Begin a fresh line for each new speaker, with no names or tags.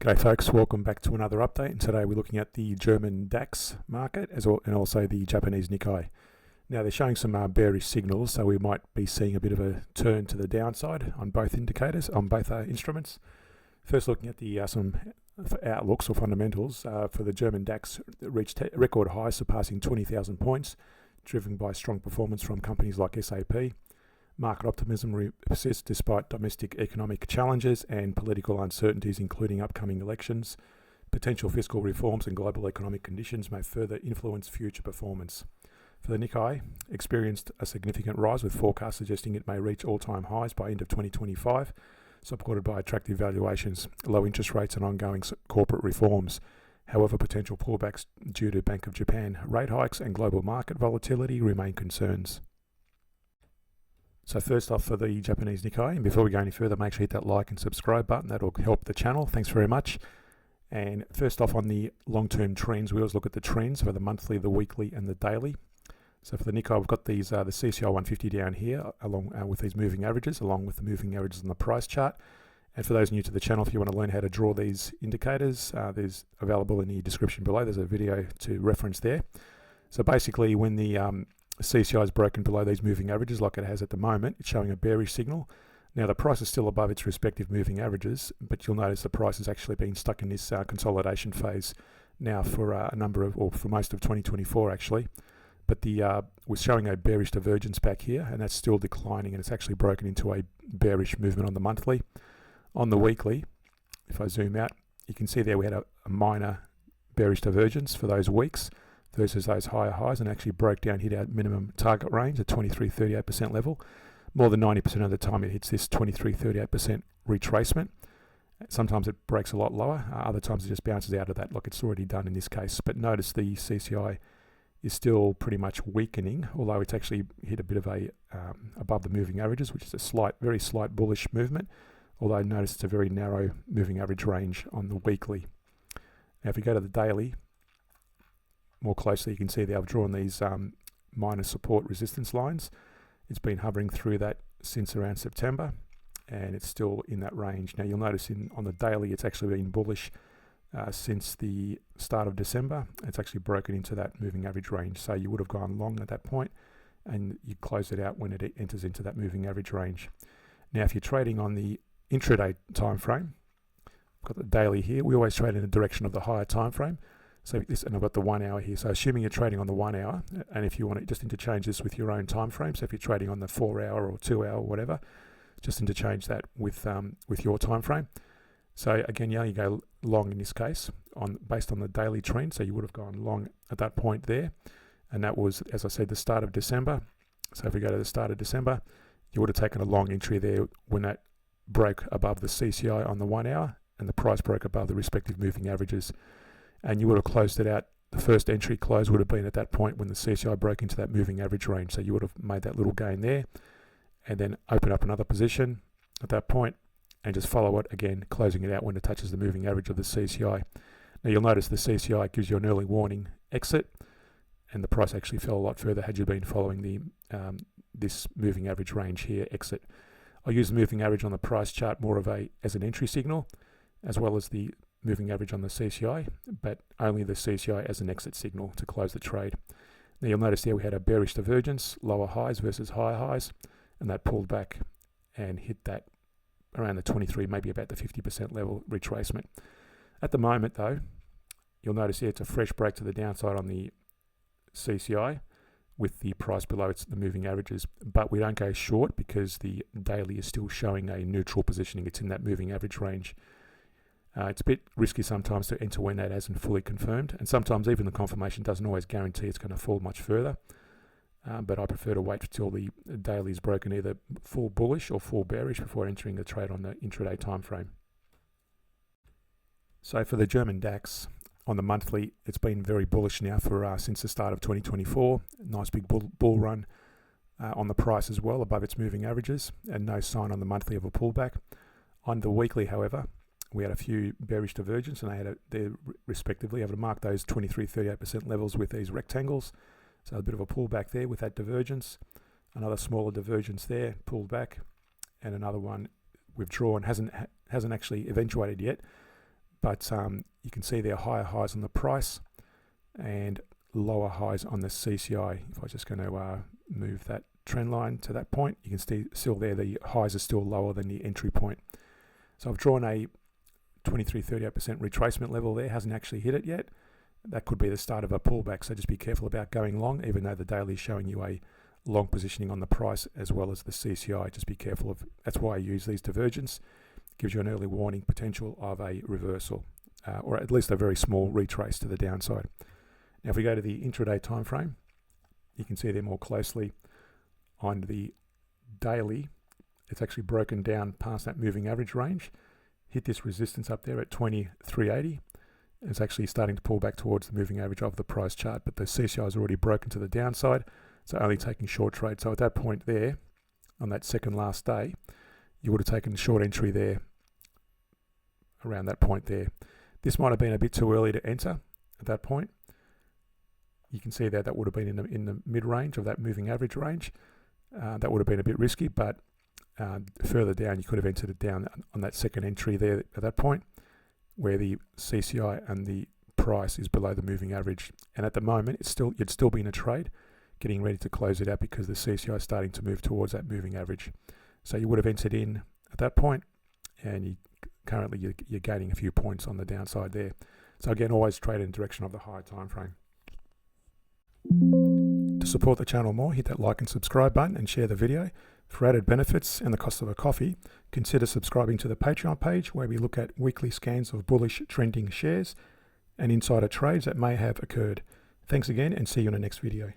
G'day folks, welcome back to another update, and today we're looking at the German DAX market and also the Japanese NIKKEI. Now they're showing some bearish signals, so we might be seeing a bit of a turn to the downside on both indicators, on both instruments. First looking at the some outlooks or fundamentals for the German DAX, reached record highs surpassing 20,000 points, driven by strong performance from companies like SAP. Market optimism persists despite domestic economic challenges and political uncertainties, including upcoming elections. Potential fiscal reforms and global economic conditions may further influence future performance. For the Nikkei, experienced a significant rise, with forecasts suggesting it may reach all-time highs by end of 2025, supported by attractive valuations, low interest rates and ongoing corporate reforms. However, potential pullbacks due to Bank of Japan rate hikes and global market volatility remain concerns. So first off, for the Japanese Nikkei, and before we go any further, make sure you hit that like and subscribe button. That'll help the channel. Thanks very much. And first off, on the long-term trends, we always look at the trends for the monthly, the weekly, and the daily. So for the Nikkei, we've got these the CCI 150 down here, along with these moving averages, along with the moving averages on the price chart. And for those new to the channel, if you want to learn how to draw these indicators, there's available in the description below. There's a video to reference there. So basically, when the CCI is broken below these moving averages like it has at the moment, it's showing a bearish signal. Now the price is still above its respective moving averages, but you'll notice the price has actually been stuck in this consolidation phase now for for most of 2024 actually. But we're showing a bearish divergence back here, and that's still declining, and it's actually broken into a bearish movement on the monthly. On the weekly, if I zoom out, you can see there we had a minor bearish divergence for those weeks versus those higher highs, and actually broke down, hit our minimum target range at 23-38% level. More than 90% of the time it hits this 23-38% retracement. Sometimes it breaks a lot lower, other times it just bounces out of that like it's already done in this case. But notice the CCI is still pretty much weakening, although it's actually hit a bit of a above the moving averages, which is a very slight bullish movement, although notice it's a very narrow moving average range on the weekly. Now if we go to the daily, more closely, you can see that I've drawn these minor support resistance lines. It's been hovering through that since around September, and it's still in that range. Now you'll notice on the daily, it's actually been bullish since the start of December. It's actually broken into that moving average range. So you would have gone long at that point, and you close it out when it enters into that moving average range. Now if you're trading on the intraday time frame, I've got the daily here. We always trade in the direction of the higher time frame. So this, and I've got the 1 hour here. So assuming you're trading on the 1 hour, and if you want to just interchange this with your own time frame, so if you're trading on the 4 hour or 2 hour or whatever, just interchange that with your time frame. So again, you go long in this case based on the daily trend. So you would have gone long at that point there, and that was, as I said, the start of December. So if we go to the start of December, you would have taken a long entry there when that broke above the CCI on the 1 hour, and the price broke above the respective moving averages. And you would have closed it out. The first entry close would have been at that point when the CCI broke into that moving average range. So you would have made that little gain there, and then open up another position at that point, and just follow it again, closing it out when it touches the moving average of the CCI. Now you'll notice the CCI gives you an early warning exit, and the price actually fell a lot further had you been following the this moving average range here, exit. I use the moving average on the price chart more of as an entry signal, as well as the moving average on the CCI, but only the CCI as an exit signal to close the trade. Now you'll notice there we had a bearish divergence, lower highs versus higher highs, and that pulled back and hit that around the 23, maybe about the 50% level retracement. At the moment though, you'll notice here it's a fresh break to the downside on the CCI with the price below the moving averages, but we don't go short because the daily is still showing a neutral positioning. It's in that moving average range. It's a bit risky sometimes to enter when that hasn't fully confirmed, and sometimes even the confirmation doesn't always guarantee it's going to fall much further. But I prefer to wait until the daily is broken, either full bullish or full bearish, before entering the trade on the intraday time frame. So for the German DAX, on the monthly, it's been very bullish now for since the start of 2024. Nice big bull run on the price as well, above its moving averages, and no sign on the monthly of a pullback. On the weekly, however, we had a few bearish divergence, and they respectively able to mark those 23-38% levels with these rectangles. So a bit of a pullback there with that divergence. Another smaller divergence there, pulled back, and another one withdrawn. Hasn't actually eventuated yet, but you can see there are higher highs on the price and lower highs on the CCI. If I'm just going to move that trend line to that point, you can see still there the highs are still lower than the entry point. So I've drawn a 23-38% retracement level there, hasn't actually hit it yet. That could be the start of a pullback, so just be careful about going long, even though the daily is showing you a long positioning on the price as well as the CCI. Just be careful of, that's why I use these divergence. It gives you an early warning potential of a reversal, or at least a very small retrace to the downside. Now if we go to the intraday time frame, you can see there more closely on the daily, it's actually broken down past that moving average range, hit this resistance up there at 23.80. It's actually starting to pull back towards the moving average of the price chart, but the CCI is already broken to the downside, so only taking short trade. So at that point there, on that second last day, you would have taken a short entry there around that point there. This might have been a bit too early to enter at that point. You can see that would have been in the mid-range of that moving average range. That would have been a bit risky, but further down you could have entered it down on that second entry there at that point, where the CCI and the price is below the moving average. And at the moment, you'd still be in a trade, getting ready to close it out because the CCI is starting to move towards that moving average. So you would have entered in at that point, and currently you're gaining a few points on the downside there. So again, always trade in the direction of the higher time frame. To support the channel more, hit that like and subscribe button and share the video. For added benefits and the cost of a coffee, consider subscribing to the Patreon page, where we look at weekly scans of bullish trending shares and insider trades that may have occurred. Thanks again, and see you in the next video.